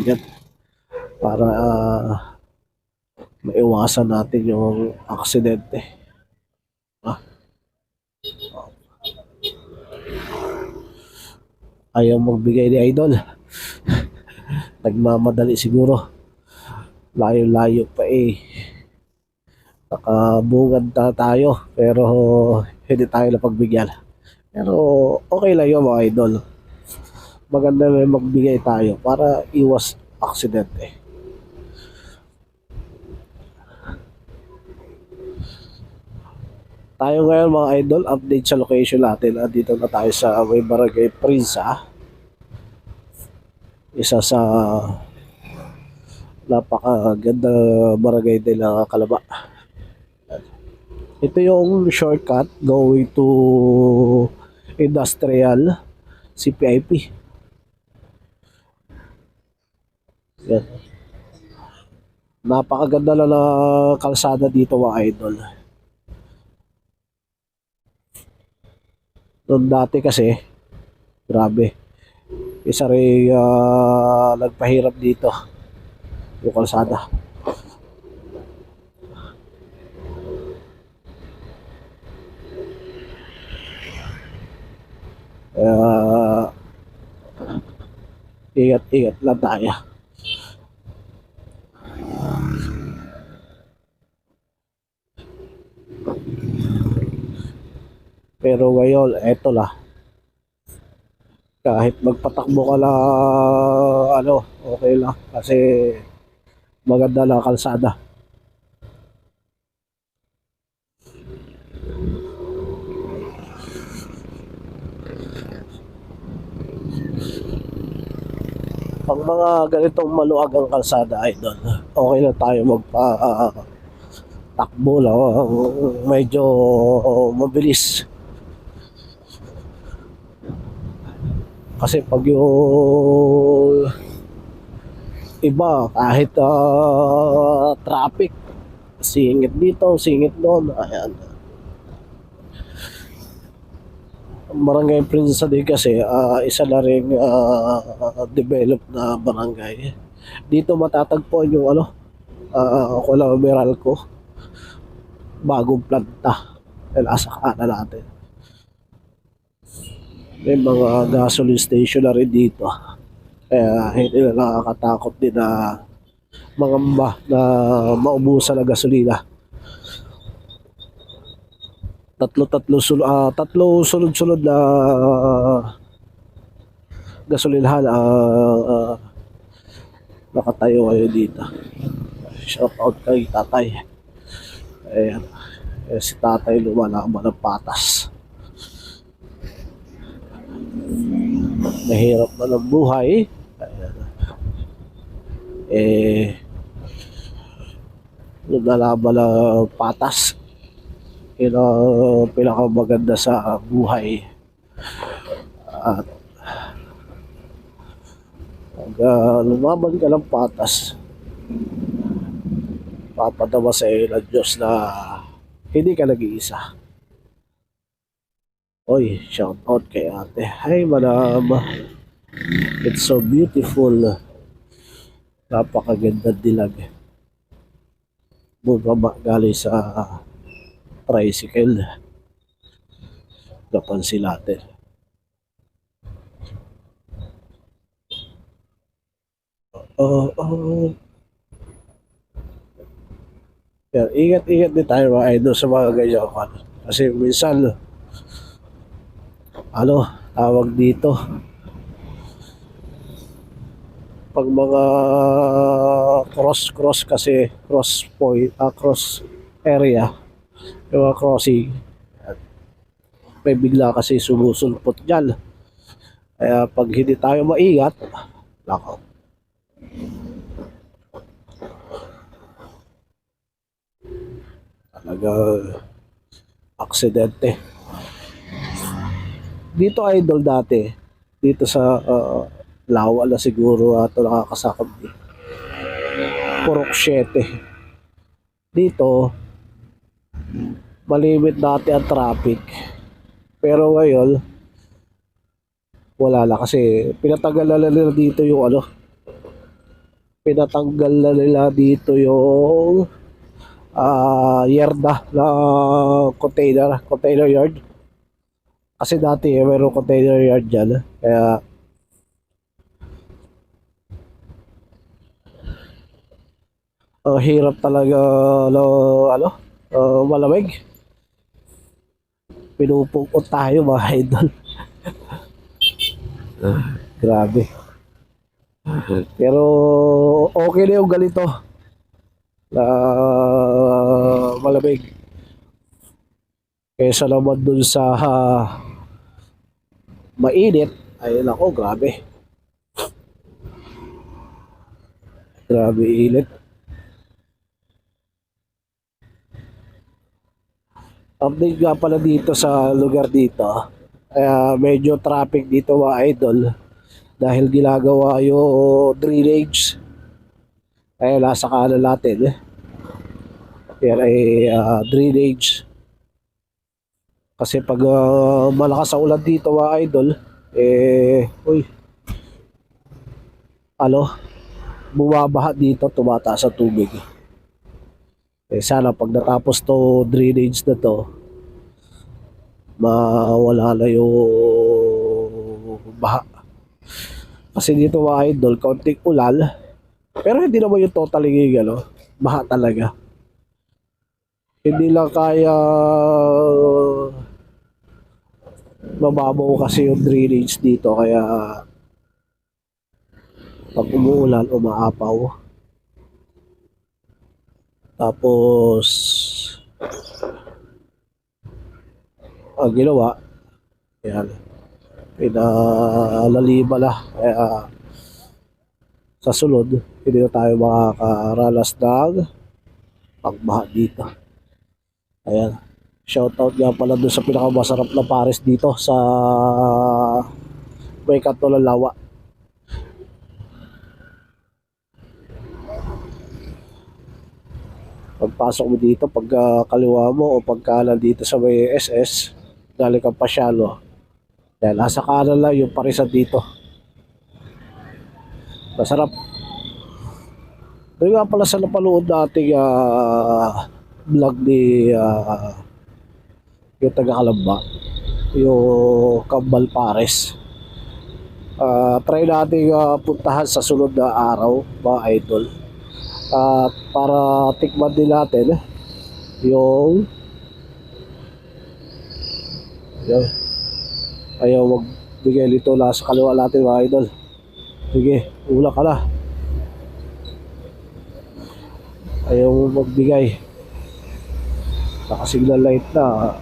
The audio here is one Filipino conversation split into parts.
yan para maiwasan natin yung aksidente. Ah, ayaw magbigay ni Idol. Nagmamadali siguro. Layo-layo pa eh. Nakabungad na tayo pero hindi tayo napagbigyan. Pero okay lang yun mga idol. Maganda na magbigay tayo para iwas aksidente. Tayo ngayon mga idol, update sa location natin. Dito na tayo sa may barangay Prinsa. Isa sa napakaganda barangay nila Kalaba. Ito yung shortcut going to Industrial CPIP. Yan. Napakaganda na kalsada dito mga idol. Noon dati kasi, grabe. Isa rin nagpahirap dito yung kalsada. Ingat-ingat lang tayo. Pero ngayon, eto lah. Kahit magpatakbo ka na, okay lang. Kasi maganda lang kalsada. Pag mga ganitong maluwag ang kalsada, idol, okay na tayo takbo lang. Medyo mabilis. Kasi pag yung iba, kahit traffic, singit dito, singit doon, ayan. Barangay Princesa din kasi isa na rin developed na barangay. Dito matatagpuan yung Kuala Meralco, bagong planta. Nasa kanan natin. May mga gasoline station na rin dito. Kaya hindi na nakakatakot din na mangamba na maubusan ng gasolina. Tatlo sunod-sunod na gasolinahan nakatayo kayo dito. Shout out kay tatay. Ayan. Si tatay lumalaban ng patas. Mahirap na ng buhay. Ayan. Lumalaban ng patas. Yun ang pinakamaganda sa buhay. At lumaban ka ng patas, papadama sa iyo ng Diyos na hindi ka nag-iisa. Oy, shout out kay ate. Hi madam, it's so beautiful. Napakaganda dilag. Bumaba galing sa tricycle. Napansin natin. Yan, ingat-ingat din tayo mga idol sa mga ganyan. Kasi minsan, tawag dito, pag mga cross kasi, cross point, cross area, yung mga crossing, may bigla kasi sumusulpot dyan. Kaya pag hindi tayo maingat, nako. Talaga aksidente. Dito idol dati, dito sa Lawa na siguro ito nakakasakop din. Purok 7. Dito, malimit dati ang traffic. Pero ngayon, wala na kasi pinatagal na nila dito yung pinatanggal na nila dito yung yerda na container yard. Kasi dati mayroong container yard dyan. Kaya hirap talaga no, malamig. Pinupukot tayo mga idol. Grabe. Pero okay na yung ganito na malamig. Kesa naman dun sa mainit. Ay nako, grabe. Grabe init. Update nga pala dito sa lugar dito. Medyo traffic dito mga idol. Dahil ginagawa yung drainage. Nasa kanan natin. Yan ay drainage. Kasi pag malakas ang ulan dito mga idol, bumabaha dito, tumataas ang tubig. Sana pag natapos to drainage na to, mawala na yung baha. Kasi dito mga idol, kaunting ulan, pero hindi naman yung totally baha talaga. Hindi lang kaya mababaw kasi yung drainage dito, kaya pag umuulan, umaapaw. Tapos ang ginawa, yan, pinalalima na. Kaya sa sunod, hindi na tayo makakaranas ng pagbaha dito. Ayan, shoutout nga pala dun sa pinakamasarap na pares dito sa may kanto ng Lawa. Pagpasok mo dito, pagka kaliwa mo o pagka dito sa may SS, galing kang Pasyalo. Yan, nasa kanan lang yung parisan dito. Masarap. Doon nga pala sa napanood nating vlog ni yung taga-Kalamba, yung Kambal Pares. Try natin puntahan sa sunod na araw, mga idol. Para tikman din natin yung ayaw magbigay nito na sa kaliwa natin mga idol. Sige, ula ka na. Ayaw magbigay. Nakasignal light na.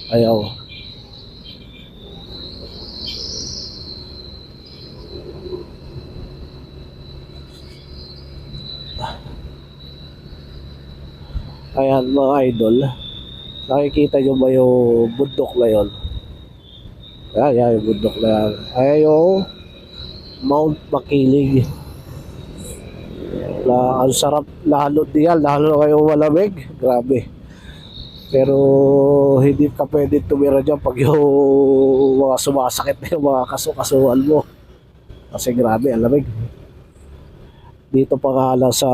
Ayaw. Ayan mga idol, nakikita nyo ba yung bundok na yun? Ayan yung bundok na yan. Ayan yung Mount Makiling. Ang sarap lalo diyan, lalo kayo malamig. Grabe. Pero hindi ka pwede tumira dyan pag yung mga sumasakit na yung mga kasukasuhan mo. Kasi grabe, ang lamig. Dito pa nga lang sa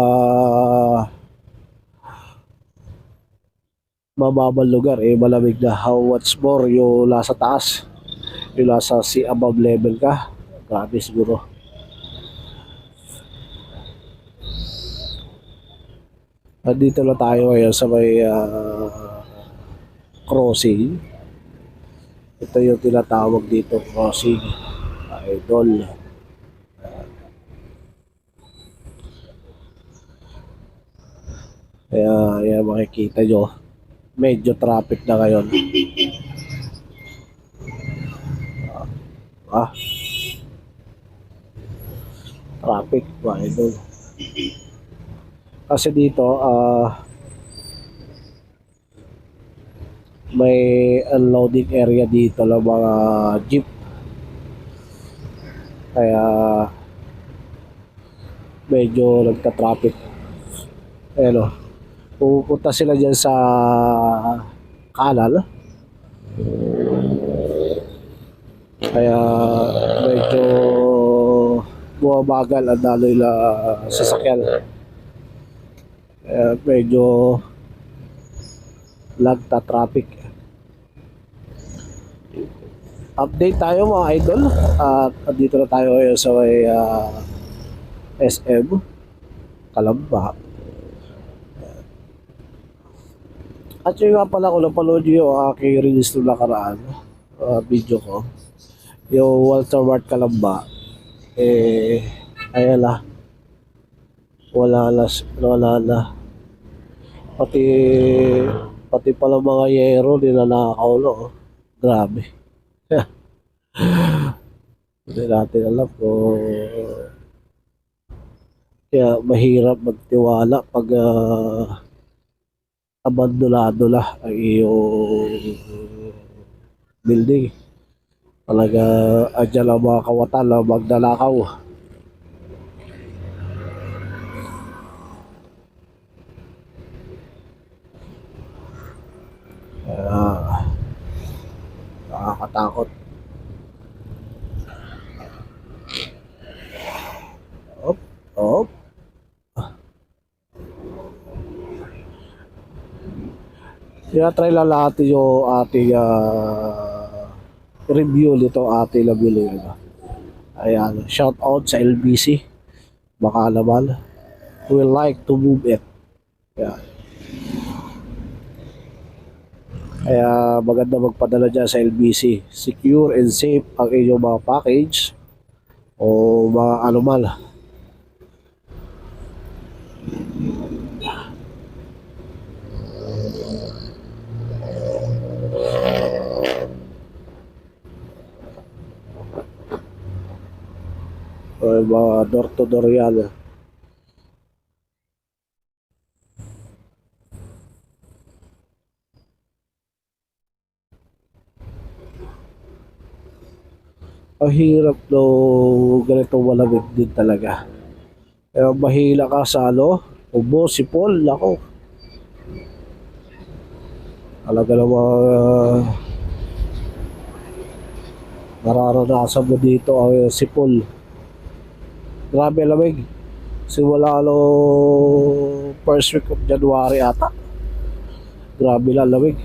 mababang lugar malamig na. How much more yung nasa taas, yung nasa sea above level ka, grabe siguro. At dito na tayo ngayon sa may crossing. Ito yung tinatawag dito crossing, idol. Kaya makikita nyo medyo traffic na ngayon. Traffic ba idol? Kasi dito may unloading area dito ng mga jeep. Kaya medyo nagka-traffic. Ayan o, pupunta sila dyan sa kanal. Kaya medyo bumabagal ang daloy na sasakyan. Medyo lagta traffic. Update tayo mga idol. At dito na tayo ngayon sa may SM Calamba. At yun nga pala, kung napanood nyo yung aking release nung nakaraan video ko, yung Walter Mart Calamba, ayan na, wala na. Pati pala mga yero ninanakaw, no? Grabe. Hindi natin alam kung kaya mahirap magtiwala pag abandonado na ang iyong building. Talaga andyan ang mga kawatan na magdanakaw. Nakakatakot. Op. Try lang natin yung ating review nito ating nabili. Ayan, shout out sa LBC. Baka naman we like to move it. Ayan. Kaya maganda magpadala dyan sa LBC. Secure and safe ang inyong mga package o mga anumal. O mga door to door yan. Ang hirap no, ganitong malamig din talaga. Kaya mahila ka sa ubo, sipol, ako. Talaga namang nararanasan mo dito ang sipol. Grabe lamig. Simula first week of January ata. Grabe lang lamig.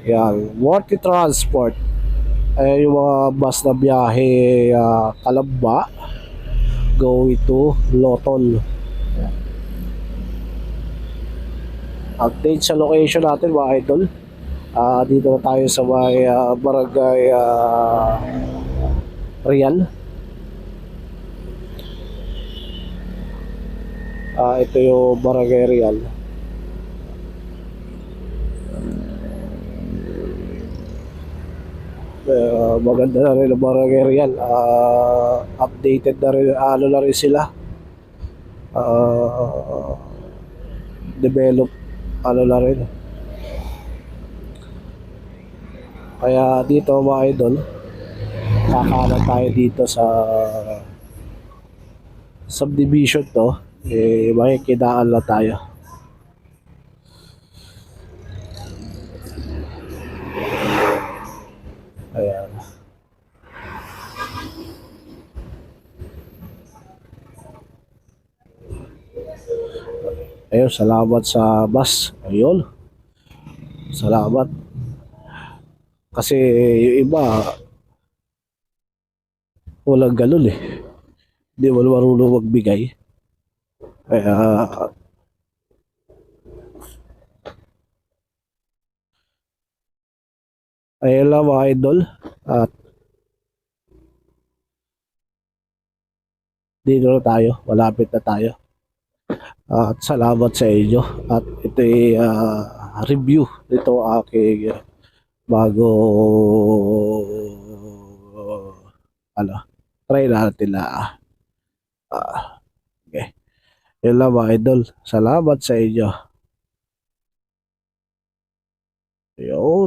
Yan, Worthy Transport. Ay yung mga bus na biyahe Calamba going to Lotol. Update sa location natin mga idol. Dito na tayo sa may barangay Real. Ito yung barangay Real. Maganda na rin ang barangay Real. Updated na rin, na rin sila. Develop na rin. Kaya dito mga idol, kakanan tayo dito sa subdivision to, makikidaan lang tayo. Ayan. Ayun, salamat sa bus. Ayun. Salamat. Kasi yung iba walang galon eh. Hindi mo marunong magbigay. Kaya ayun lang mga idol. At dito na tayo. Malapit na tayo. At salamat sa inyo. At ito ay review nito aking bago try natin na okay. Yun lang mga idol. Salamat sa inyo. Yun.